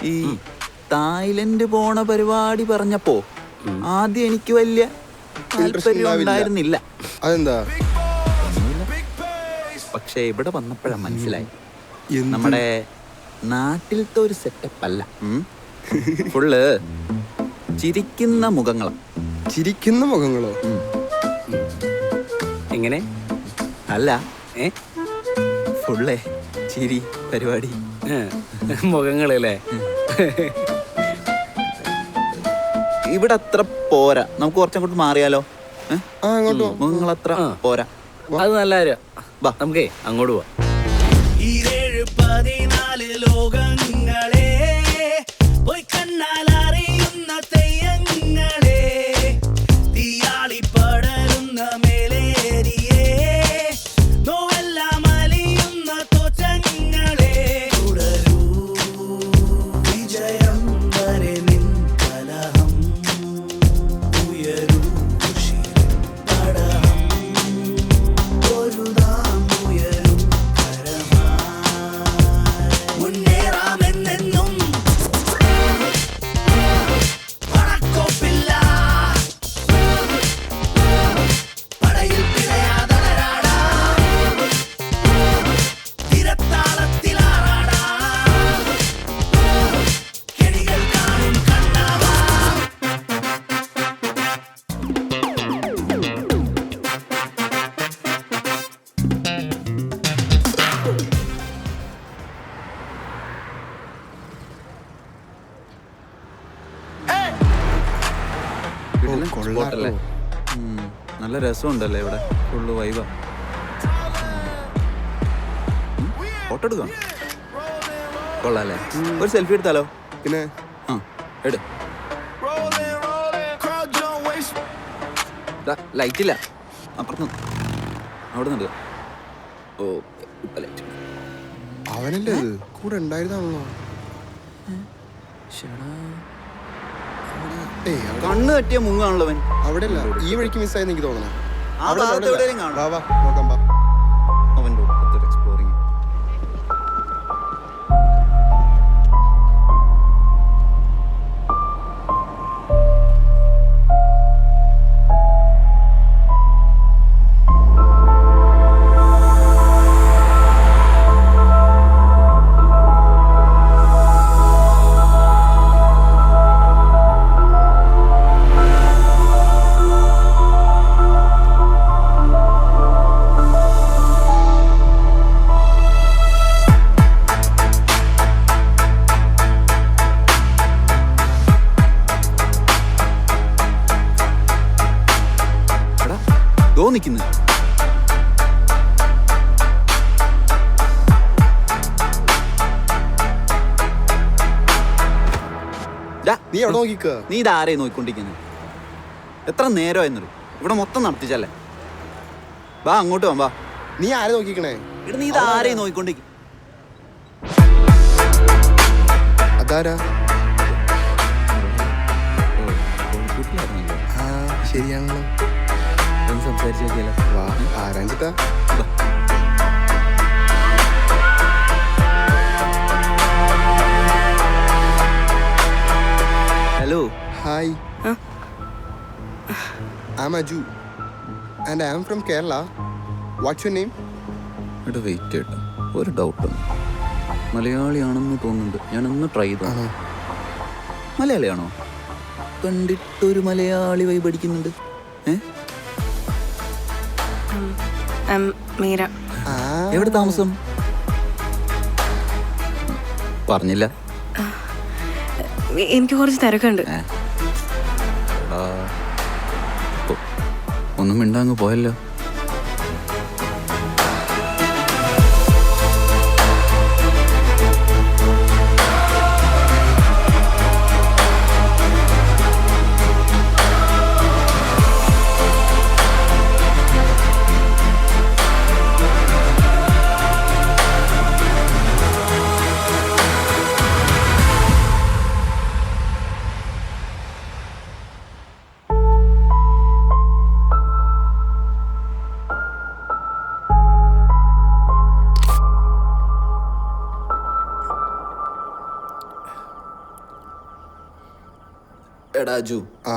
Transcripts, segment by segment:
ഈ തായ്ലൻഡ് പോണ പരിപാടി പറഞ്ഞപ്പോ ആദ്യം എനിക്ക് വലിയ താല്പര്യം ഉണ്ടായിരുന്നില്ല. അതെന്താ? പക്ഷെ ഇവിടെ വന്നപ്പോഴാ മനസ്സിലായി നമ്മുടെ നാട്ടിലത്തെ ഒരു സെറ്റപ്പ് അല്ല. ഫുള്ള് ചിരിക്കുന്ന മുഖങ്ങളാ. ചിരിക്കുന്ന മുഖങ്ങളോ? എങ്ങനെ? അല്ല ഫുള്ളേ ചിരി പരിപാടി മുഖങ്ങളല്ലേ? ഇവിടെ അത്ര പോരാ, നമുക്ക് കുറച്ചങ്ങോട്ട് മാറിയാലോ? മുഖങ്ങൾ അത്ര പോരാ. അത് നല്ല കാര്യം. നമുക്കേ അങ്ങോട്ട് പോവാം. 14 ലോകങ്ങളെ പോയി കണ്ണാൽ അറിയുന്ന തെയ്യങ്ങളെ തീയാളി പടരുന്ന മേലേരിയേ നോവെല്ലാം അലിയുന്ന തോച്ചങ്ങളെ തുടരൂ വിജയം വരെ നിൻ കലഹം ഉയരൂ പടഹം ഒരുതാം ഉയരും മുന്നേറാമെന്നെന്നും പടക്കോപ്പില്ല പടയിൽ പിഴയാതരാടാ തിരത്താളത്തിലാറാടാ കെണികൾ കാണും കണ്ണാവാ. നല്ല രസമുണ്ടല്ലേ ഇവിടെ, ഫുള്ള് വൈബാ. ഫോട്ടോ എടുക്കാം, കൊള്ളാല്ലേ? ഒരു സെൽഫി എടുത്താലോ? പിന്നെ എടു. ലൈറ്റില്ല, അപ്പുറത്ത് അവിടെ നിന്ന്. ഓ ലൈറ്റ് അവനല്ലേ ഇത് കൂടെ ഉണ്ടായിരുന്നാണല്ലോ. കണ്ണ് തട്ടിയ മുങ്ങാണല്ലോ അവൻ. അവിടെ അല്ല, ഈ വഴിക്ക് മിസ്സായെന്ന് എനിക്ക് തോന്നണം. നോക്കാം. അവൻ്റെ എക്സ്പ്ലോറിങ്. നിൽക്കുന്നു നീ എവിടെ നോക്കിക്ക? നീ ഇതാരെയും നോക്കിക്കൊണ്ടിരിക്കുന്നത്? എത്ര നേരമായിരുന്നു ഇവിടെ മൊത്തം നടത്തിച്ചല്ലേ? വാ അങ്ങോട്ട് വാ. നീ ആരെ നോക്കിക്കണേ? നീ ഇതാരെയും നോക്കിക്കൊണ്ടിരിക്കും. അതാരാ? ശരിയാണല്ലോ. സംസാരിച്ചു നോക്കിയല്ലോ. വാ, ആരാഞ്ചിട്ടാ? Hello. Hi. I'm Aju and I am from Kerala. What's your name? Wait കേട്ടോ, ഒരു ഡൗട്ടുണ്ട്. മലയാളിയാണെന്ന് തോന്നുന്നുണ്ട്. ഞാനൊന്ന് ട്രൈ ചെയ്തോ. മലയാളിയാണോ? കണ്ടിട്ടൊരു മലയാളി വൈബ് അടിക്കുന്നുണ്ട്. മീര. എവിടെ താമസം? പറഞ്ഞില്ല. എനിക്ക് കുറച്ച് തിരക്കുണ്ട്. ഒന്നും മിണ്ടാങ്ങ് പോയല്ലോ. എടാ ജു, ആ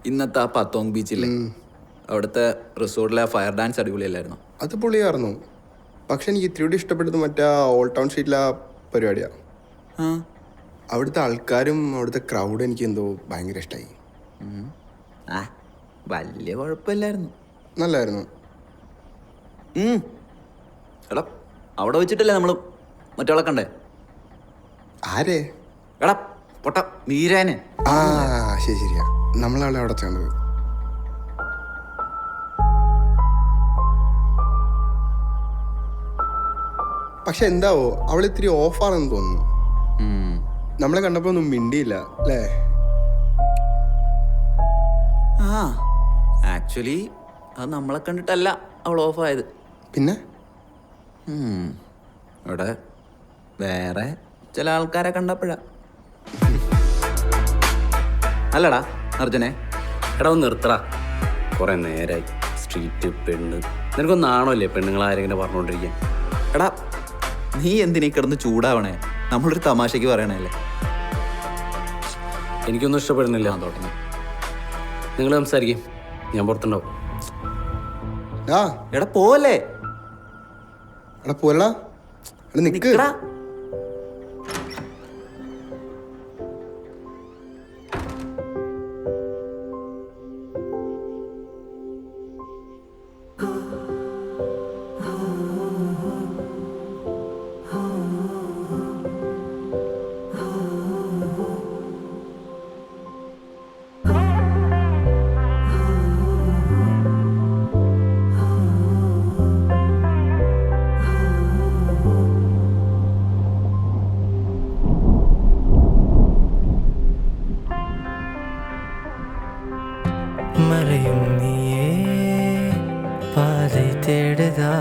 ഇന്നത്തെ ആ പത്തോങ് ബീച്ചില്ലേ, അവിടുത്തെ റിസോർട്ടിലെ ഫയർ ഡാൻസ് അടിപൊളിയല്ലായിരുന്നു? അത് പൊളിയായിരുന്നു. പക്ഷെ എനിക്ക് ഇത്തിരി കൂടി ഇഷ്ടപ്പെട്ടത് മറ്റേ ഓൾഡ് ടൗൺ സ്ട്രീറ്റിലെ പരിപാടിയാണ്. ആ അവിടുത്തെ ആൾക്കാരും അവിടുത്തെ ക്രൗഡ് എനിക്ക് എന്തോ ഭയങ്കര ഇഷ്ടമായി. ആ വലിയ കുഴപ്പമില്ലായിരുന്നു. നല്ലായിരുന്നു. എടാ അവിടെ വെച്ചിട്ടല്ലേ നമ്മൾ മറ്റവളെ കണ്ടേ? ആരെ? എടാ പൊട്ട വീരാനെ. ആ ശരിയാ, നമ്മളവിടെ അവിടെ കണ്ടത്. പക്ഷെ എന്താവോ അവൾ ഇത്തിരി ഓഫാണെന്ന് തോന്നുന്നു. നമ്മളെ കണ്ടപ്പോ ഒന്നും മിണ്ടിയില്ല അല്ലേ? ആ ആക്ച്വലി അത് നമ്മളെ കണ്ടിട്ടല്ല അവൾ ഓഫായത്. പിന്നെ ഇവിടെ വേറെ ചില ആൾക്കാരെ കണ്ടപ്പോഴാ. അല്ലടാ അർജുനെ? എടാ ഒന്ന് നിർത്തടാ, കുറെ നേരമായി സ്ട്രീറ്റ് പെണ്ണ്. നിനക്കൊന്നും ആണോല്ലേ പെണ്ണുങ്ങളാരെങ്ങനെ പറഞ്ഞുകൊണ്ടിരിക്കാൻ? എടാ നീ എന്തിനീ കിടന്ന് ചൂടാവണേ? നമ്മളൊരു തമാശക്ക് പറയണല്ലേ. എനിക്കൊന്നും ഇഷ്ടപ്പെടുന്നില്ല. തുടങ്ങി. നിങ്ങൾ സംസാരിക്കും, ഞാൻ പുറത്തുണ്ടാവും. ആ എടാ പോലെ എടാ പോലടാ, എടാ നിക്ക്. നിക്കടാ. மறையும் நீயே பாதை தேடுதா